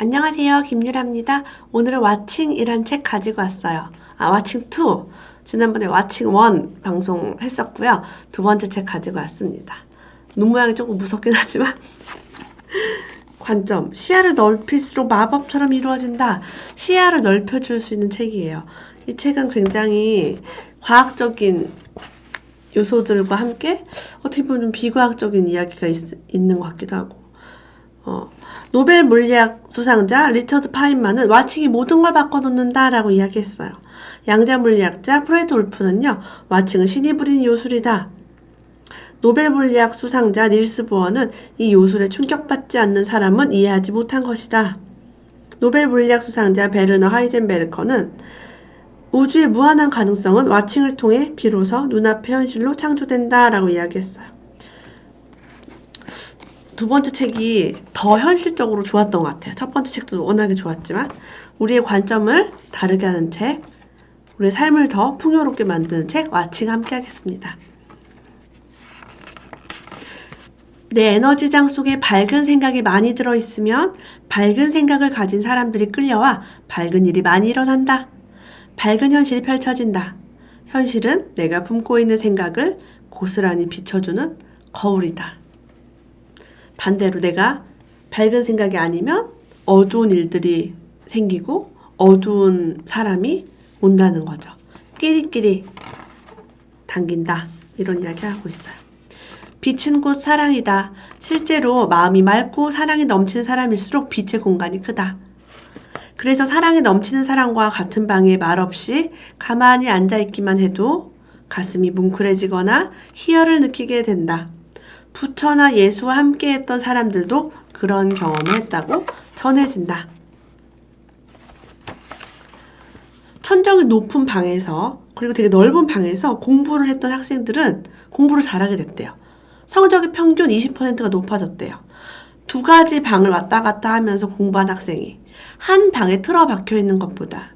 안녕하세요. 김유라입니다. 오늘은 와칭이란 책 가지고 왔어요. 와칭 2. 지난번에 와칭 1 방송했었고요. 두 번째 책 가지고 왔습니다. 눈 모양이 조금 무섭긴 하지만 관점, 시야를 넓힐수록 마법처럼 이루어진다. 시야를 넓혀줄 수 있는 책이에요. 이 책은 굉장히 과학적인 요소들과 함께 어떻게 보면 좀 비과학적인 이야기가 있는 것 같기도 하고 노벨 물리학 수상자 리처드 파인만은 와칭이 모든 걸 바꿔놓는다 라고 이야기했어요. 양자 물리학자 프레드 울프는요, 와칭은 신이 부린 요술이다. 노벨 물리학 수상자 닐스 보어는 이 요술에 충격받지 않는 사람은 이해하지 못한 것이다. 노벨 물리학 수상자 베르너 하이젠베르커는 우주의 무한한 가능성은 와칭을 통해 비로소 눈앞의 현실로 창조된다 라고 이야기했어요. 두 번째 책이 더 현실적으로 좋았던 것 같아요. 첫 번째 책도 워낙에 좋았지만 우리의 관점을 다르게 하는 책, 우리의 삶을 더 풍요롭게 만드는 책, 와칭 함께 하겠습니다. 내 에너지장 속에 밝은 생각이 많이 들어있으면 밝은 생각을 가진 사람들이 끌려와 밝은 일이 많이 일어난다. 밝은 현실이 펼쳐진다. 현실은 내가 품고 있는 생각을 고스란히 비춰주는 거울이다. 반대로 내가 밝은 생각이 아니면 어두운 일들이 생기고 어두운 사람이 온다는 거죠. 끼리끼리 당긴다. 이런 이야기 하고 있어요. 빛은 곧 사랑이다. 실제로 마음이 맑고 사랑이 넘치는 사람일수록 빛의 공간이 크다. 그래서 사랑이 넘치는 사람과 같은 방에 말없이 가만히 앉아있기만 해도 가슴이 뭉클해지거나 희열을 느끼게 된다. 부처나 예수와 함께했던 사람들도 그런 경험을 했다고 전해진다. 천정이 높은 방에서, 그리고 되게 넓은 방에서 공부를 했던 학생들은 공부를 잘하게 됐대요. 성적의 평균 20%가 높아졌대요. 두 가지 방을 왔다 갔다 하면서 공부한 학생이 한 방에 틀어박혀 있는 것보다,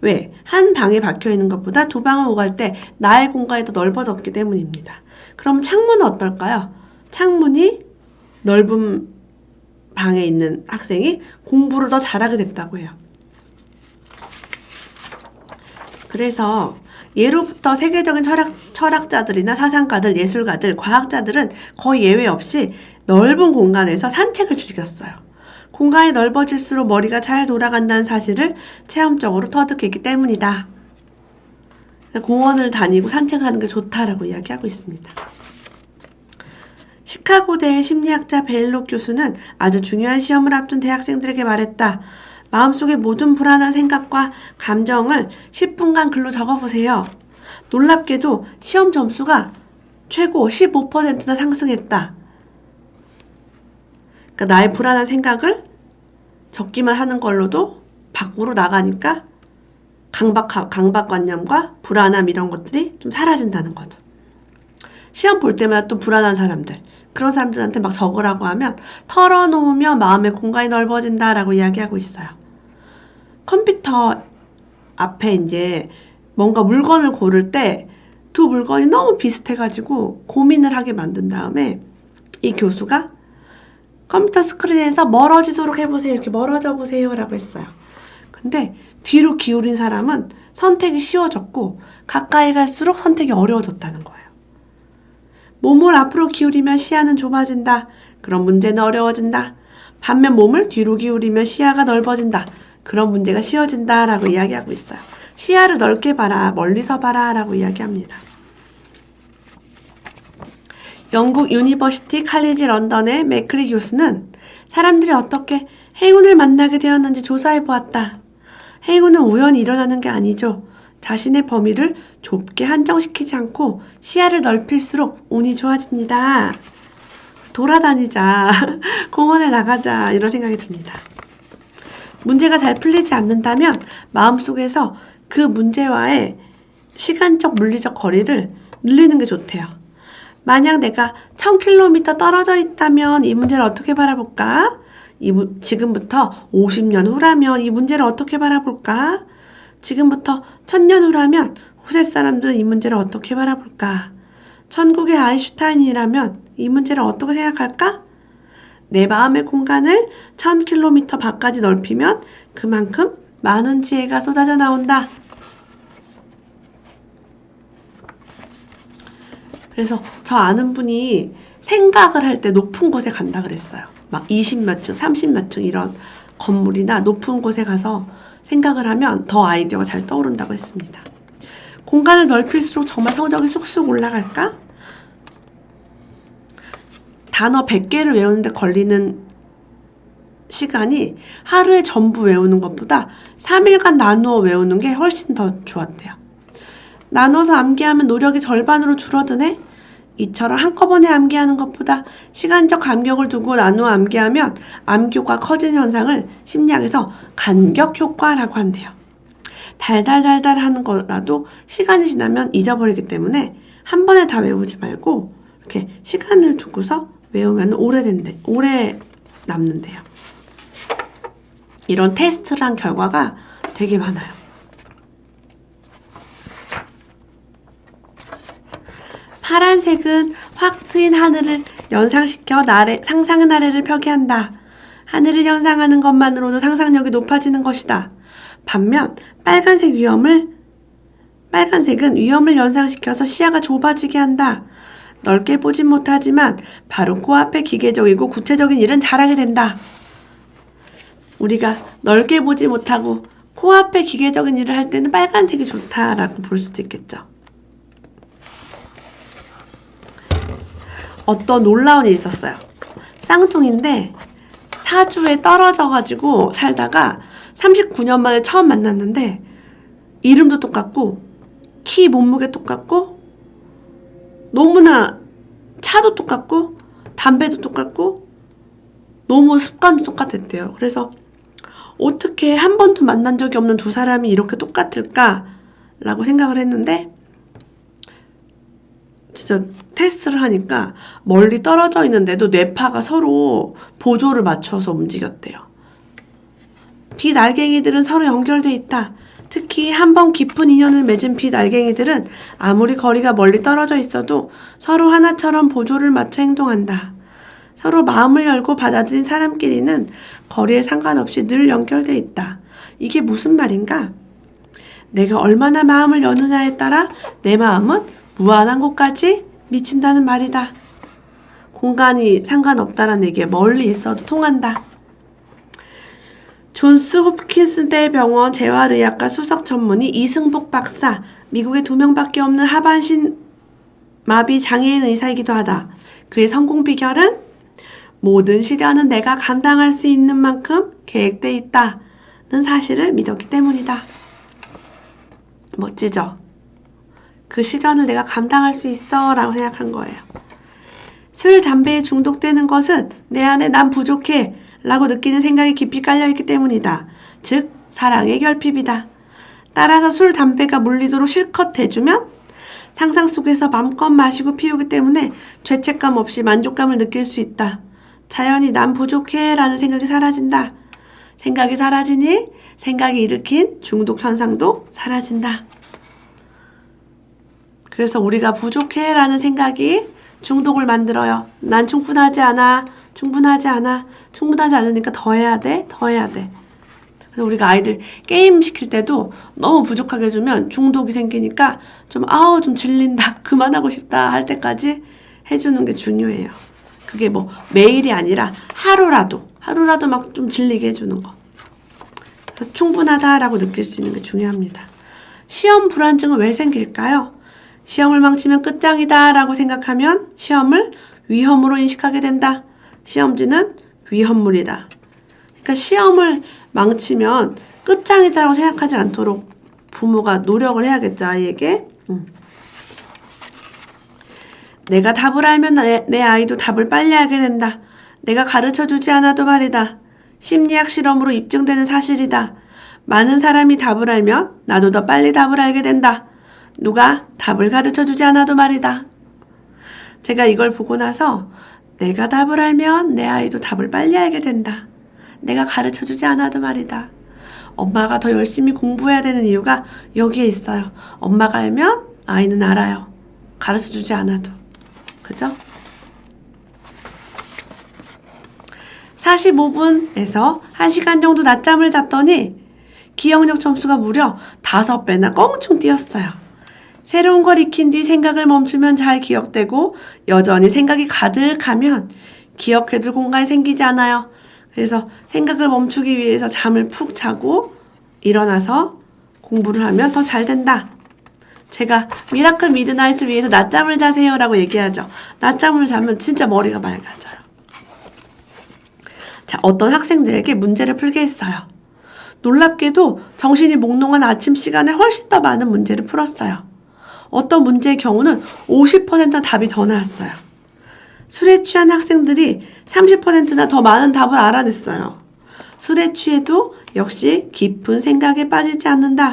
왜? 한 방에 박혀 있는 것보다 두 방을 오갈 때 나의 공간이 더 넓어졌기 때문입니다. 그럼 창문은 어떨까요? 창문이 넓은 방에 있는 학생이 공부를 더 잘하게 됐다고 해요. 그래서 예로부터 세계적인 철학자들이나 사상가들, 예술가들, 과학자들은 거의 예외 없이 넓은 공간에서 산책을 즐겼어요. 공간이 넓어질수록 머리가 잘 돌아간다는 사실을 체험적으로 터득했기 때문이다. 공원을 다니고 산책하는 게 좋다라고 이야기하고 있습니다. 시카고대의 심리학자 베일록 교수는 아주 중요한 시험을 앞둔 대학생들에게 말했다. 마음속의 모든 불안한 생각과 감정을 10분간 글로 적어보세요. 놀랍게도 시험 점수가 최고 15%나 상승했다. 그러니까 나의 불안한 생각을 적기만 하는 걸로도 밖으로 나가니까 강박관념과 불안함 이런 것들이 좀 사라진다는 거죠. 시험 볼 때마다 또 불안한 사람들, 그런 사람들한테 막 적으라고 하면 털어놓으면 마음의 공간이 넓어진다라고 이야기하고 있어요. 컴퓨터 앞에 이제 뭔가 물건을 고를 때 두 물건이 너무 비슷해가지고 고민을 하게 만든 다음에 이 교수가 컴퓨터 스크린에서 멀어지도록 해보세요. 이렇게 멀어져 보세요 라고 했어요. 근데 뒤로 기울인 사람은 선택이 쉬워졌고 가까이 갈수록 선택이 어려워졌다는 거예요. 몸을 앞으로 기울이면 시야는 좁아진다. 그런 문제는 어려워진다. 반면 몸을 뒤로 기울이면 시야가 넓어진다. 그런 문제가 쉬워진다 라고 이야기하고 있어요. 시야를 넓게 봐라, 멀리서 봐라 라고 이야기합니다. 영국 유니버시티 칼리지 런던의 맥크리 교수는 사람들이 어떻게 행운을 만나게 되었는지 조사해 보았다. 행운은 우연히 일어나는 게 아니죠. 자신의 범위를 좁게 한정시키지 않고 시야를 넓힐수록 운이 좋아집니다. 돌아다니자, 공원에 나가자 이런 생각이 듭니다. 문제가 잘 풀리지 않는다면 마음속에서 그 문제와의 시간적 물리적 거리를 늘리는 게 좋대요. 만약 내가 1000km 떨어져 있다면 이 문제를 어떻게 바라볼까? 지금부터 50년 후라면 이 문제를 어떻게 바라볼까? 지금부터 1000년 후라면 후세 사람들은 이 문제를 어떻게 바라볼까? 천국의 아인슈타인이라면 이 문제를 어떻게 생각할까? 내 마음의 공간을 1000km 밖까지 넓히면 그만큼 많은 지혜가 쏟아져 나온다. 그래서 저 아는 분이 생각을 할 때 높은 곳에 간다 그랬어요. 막 20몇 층, 30몇 층 이런 건물이나 높은 곳에 가서 생각을 하면 더 아이디어가 잘 떠오른다고 했습니다. 공간을 넓힐수록 정말 성적이 쑥쑥 올라갈까? 단어 100개를 외우는데 걸리는 시간이 하루에 전부 외우는 것보다 3일간 나누어 외우는 게 훨씬 더 좋았대요. 나눠서 암기하면 노력이 절반으로 줄어드네? 이처럼 한꺼번에 암기하는 것보다 시간적 간격을 두고 나누어 암기하면 암기효과 커지는 현상을 심리학에서 간격 효과라고 한대요. 달달달달 하는 거라도 시간이 지나면 잊어버리기 때문에 한 번에 다 외우지 말고 이렇게 시간을 두고서 외우면 오래 남는데요. 이런 테스트를 한 결과가 되게 많아요. 파란색은 확 트인 하늘을 연상시켜 상상의 나래를 펴게 한다. 하늘을 연상하는 것만으로도 상상력이 높아지는 것이다. 반면 빨간색은 위험을 연상시켜서 시야가 좁아지게 한다. 넓게 보진 못하지만 바로 코앞에 기계적이고 구체적인 일은 잘하게 된다. 우리가 넓게 보지 못하고 코앞에 기계적인 일을 할 때는 빨간색이 좋다라고 볼 수도 있겠죠. 어떤 놀라운 일이 있었어요. 쌍둥이인데 사주에 떨어져가지고 살다가 39년 만에 처음 만났는데 이름도 똑같고 키 몸무게 똑같고 너무나 차도 똑같고 담배도 똑같고 너무 습관도 똑같았대요. 그래서 어떻게 한 번도 만난 적이 없는 두 사람이 이렇게 똑같을까라고 생각을 했는데 진짜 테스트를 하니까 멀리 떨어져 있는데도 뇌파가 서로 보조를 맞춰서 움직였대요. 빛알갱이들은 서로 연결돼 있다. 특히 한 번 깊은 인연을 맺은 빛알갱이들은 아무리 거리가 멀리 떨어져 있어도 서로 하나처럼 보조를 맞춰 행동한다. 서로 마음을 열고 받아들인 사람끼리는 거리에 상관없이 늘 연결돼 있다. 이게 무슨 말인가? 내가 얼마나 마음을 여느냐에 따라 내 마음은 무한한 곳까지 미친다는 말이다. 공간이 상관없다는 얘기에 멀리 있어도 통한다. 존스 홉킨스대 병원 재활의학과 수석 전문의 이승복 박사, 미국에 2명밖에 없는 하반신 마비 장애인 의사이기도 하다. 그의 성공 비결은 모든 시련은 내가 감당할 수 있는 만큼 계획돼 있다는 사실을 믿었기 때문이다. 멋지죠? 그 시련을 내가 감당할 수 있어 라고 생각한 거예요. 술, 담배에 중독되는 것은 내 안에 난 부족해 라고 느끼는 생각이 깊이 깔려있기 때문이다. 즉 사랑의 결핍이다. 따라서 술, 담배가 물리도록 실컷 대주면 상상 속에서 맘껏 마시고 피우기 때문에 죄책감 없이 만족감을 느낄 수 있다. 자연히 난 부족해 라는 생각이 사라진다. 생각이 사라지니 생각이 일으킨 중독 현상도 사라진다. 그래서 우리가 부족해 라는 생각이 중독을 만들어요. 난 충분하지 않아. 충분하지 않으니까 더 해야 돼. 그래서 우리가 아이들 게임 시킬 때도 너무 부족하게 해주면 중독이 생기니까 좀 질린다. 그만하고 싶다 할 때까지 해주는 게 중요해요. 그게 뭐 매일이 아니라 하루라도 막 좀 질리게 해주는 거. 그래서 충분하다라고 느낄 수 있는 게 중요합니다. 시험 불안증은 왜 생길까요? 시험을 망치면 끝장이다 라고 생각하면 시험을 위험으로 인식하게 된다. 시험지는 위험물이다. 그러니까 시험을 망치면 끝장이다라고 생각하지 않도록 부모가 노력을 해야겠죠, 아이에게. 내가 답을 알면 내 아이도 답을 빨리 알게 된다. 내가 가르쳐주지 않아도 말이다. 심리학 실험으로 입증되는 사실이다. 많은 사람이 답을 알면 나도 더 빨리 답을 알게 된다. 누가 답을 가르쳐주지 않아도 말이다. 제가 이걸 보고 나서 내가 답을 알면 내 아이도 답을 빨리 알게 된다. 내가 가르쳐주지 않아도 말이다. 엄마가 더 열심히 공부해야 되는 이유가 여기에 있어요. 엄마가 알면 아이는 알아요. 가르쳐주지 않아도. 그죠? 45분에서 1시간 정도 낮잠을 잤더니 기억력 점수가 무려 5배나 껑충 뛰었어요. 새로운 걸 익힌 뒤 생각을 멈추면 잘 기억되고 여전히 생각이 가득하면 기억해둘 공간이 생기지 않아요. 그래서 생각을 멈추기 위해서 잠을 푹 자고 일어나서 공부를 하면 더 잘 된다. 제가 미라클 미드나잇을 위해서 낮잠을 자세요 라고 얘기하죠. 낮잠을 자면 진짜 머리가 맑아져요. 자, 어떤 학생들에게 문제를 풀게 했어요. 놀랍게도 정신이 몽롱한 아침 시간에 훨씬 더 많은 문제를 풀었어요. 어떤 문제의 경우는 50%나 답이 더 나왔어요. 술에 취한 학생들이 30%나 더 많은 답을 알아냈어요. 술에 취해도 역시 깊은 생각에 빠지지 않는다.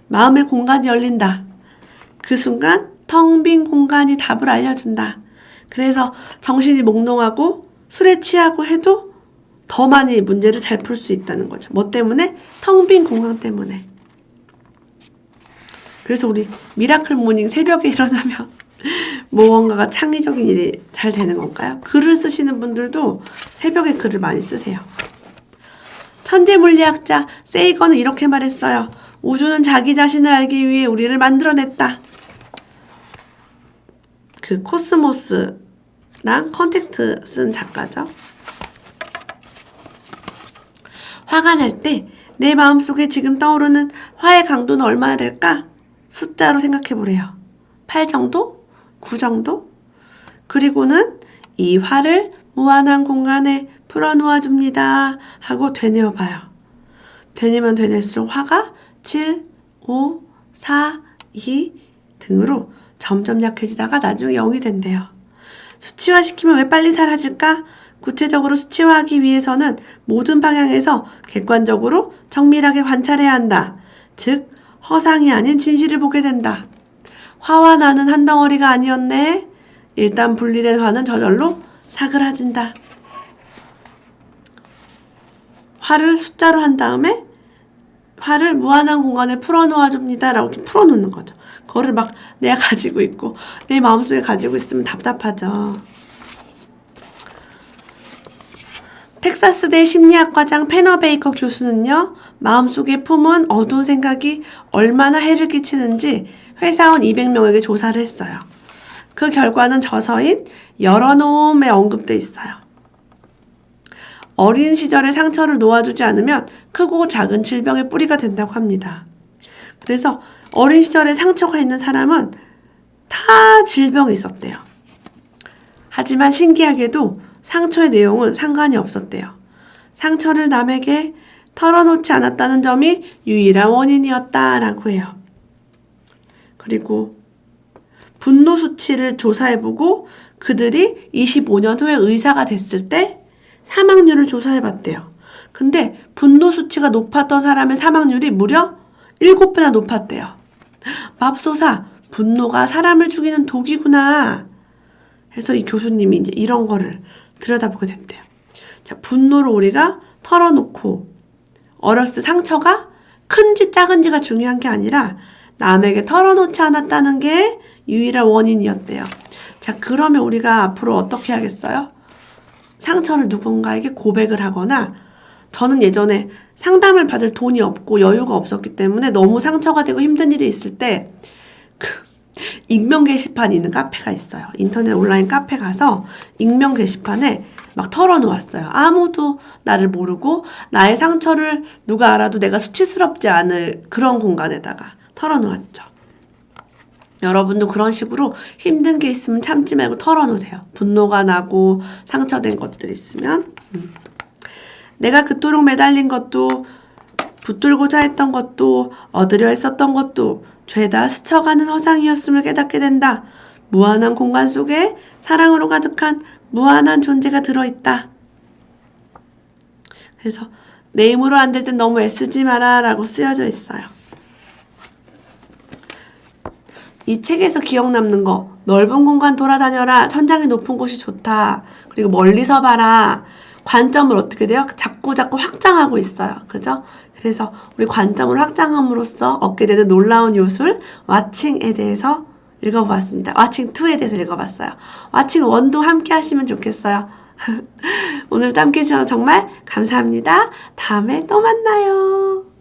마음의 공간이 열린다. 그 순간 텅 빈 공간이 답을 알려준다. 그래서 정신이 몽롱하고 술에 취하고 해도 더 많이 문제를 잘 풀 수 있다는 거죠. 뭐 때문에? 텅 빈 공간 때문에. 그래서 우리 미라클 모닝 새벽에 일어나면 무언가가 창의적인 일이 잘 되는 건가요? 글을 쓰시는 분들도 새벽에 글을 많이 쓰세요. 천재 물리학자 세이건은 이렇게 말했어요. 우주는 자기 자신을 알기 위해 우리를 만들어냈다. 그 코스모스랑 컨택트 쓴 작가죠. 화가 날 때 내 마음속에 지금 떠오르는 화의 강도는 얼마나 될까? 숫자로 생각해 보래요. 8 정도? 9 정도? 그리고는 이 화를 무한한 공간에 풀어놓아 줍니다 하고 되뇌어 봐요. 되뇌면 되뇌을수록 화가 7, 5, 4, 2 등으로 점점 약해지다가 나중에 0이 된대요. 수치화시키면 왜 빨리 사라질까? 구체적으로 수치화하기 위해서는 모든 방향에서 객관적으로 정밀하게 관찰해야 한다. 즉 허상이 아닌 진실을 보게 된다. 화와 나는 한 덩어리가 아니었네. 일단 분리된 화는 저절로 사그라진다. 화를 숫자로 한 다음에 화를 무한한 공간에 풀어놓아 줍니다 라고 이렇게 풀어놓는 거죠. 그거를 막 내가 가지고 있고 내 마음속에 가지고 있으면 답답하죠. 텍사스대 심리학과장 페너베이커 교수는요. 마음속에 품은 어두운 생각이 얼마나 해를 끼치는지 회사원 200명에게 조사를 했어요. 그 결과는 저서인 열어놓음에 언급돼 있어요. 어린 시절의 상처를 놓아주지 않으면 크고 작은 질병의 뿌리가 된다고 합니다. 그래서 어린 시절에 상처가 있는 사람은 다 질병이 있었대요. 하지만 신기하게도 상처의 내용은 상관이 없었대요. 상처를 남에게 털어놓지 않았다는 점이 유일한 원인이었다라고 해요. 그리고 분노 수치를 조사해보고 그들이 25년 후에 의사가 됐을 때 사망률을 조사해봤대요. 근데 분노 수치가 높았던 사람의 사망률이 무려 7배나 높았대요. 맙소사, 분노가 사람을 죽이는 독이구나. 해서 이 교수님이 이제 이런 거를 들여다보게 됐대요. 자, 분노를 우리가 털어놓고 어렸을 때 상처가 큰지 작은지가 중요한 게 아니라 남에게 털어놓지 않았다는 게 유일한 원인이었대요. 자, 그러면 우리가 앞으로 어떻게 하겠어요? 상처를 누군가에게 고백을 하거나 저는 예전에 상담을 받을 돈이 없고 여유가 없었기 때문에 너무 상처가 되고 힘든 일이 있을 때 익명 게시판이 있는 카페가 있어요. 인터넷 온라인 카페 가서 익명 게시판에 막 털어놓았어요. 아무도 나를 모르고 나의 상처를 누가 알아도 내가 수치스럽지 않을 그런 공간에다가 털어놓았죠. 여러분도 그런 식으로 힘든 게 있으면 참지 말고 털어놓으세요. 분노가 나고 상처된 것들 있으면. 내가 그토록 매달린 것도 붙들고자 했던 것도 얻으려 했었던 것도 죄다 스쳐가는 허상이었음을 깨닫게 된다. 무한한 공간 속에 사랑으로 가득한 무한한 존재가 들어있다. 그래서 내 힘으로 안 될 땐 너무 애쓰지 마라 라고 쓰여져 있어요. 이 책에서 기억 남는 거 넓은 공간 돌아다녀라. 천장이 높은 곳이 좋다. 그리고 멀리서 봐라. 관점을 어떻게 돼요? 자꾸 확장하고 있어요. 그죠? 그래서 우리 관점을 확장함으로써 얻게 되는 놀라운 요술 와칭에 대해서 읽어보았습니다. 와칭 2에 대해서 읽어봤어요. 와칭 1도 함께 하시면 좋겠어요. 오늘도 함께 해주셔서 정말 감사합니다. 다음에 또 만나요.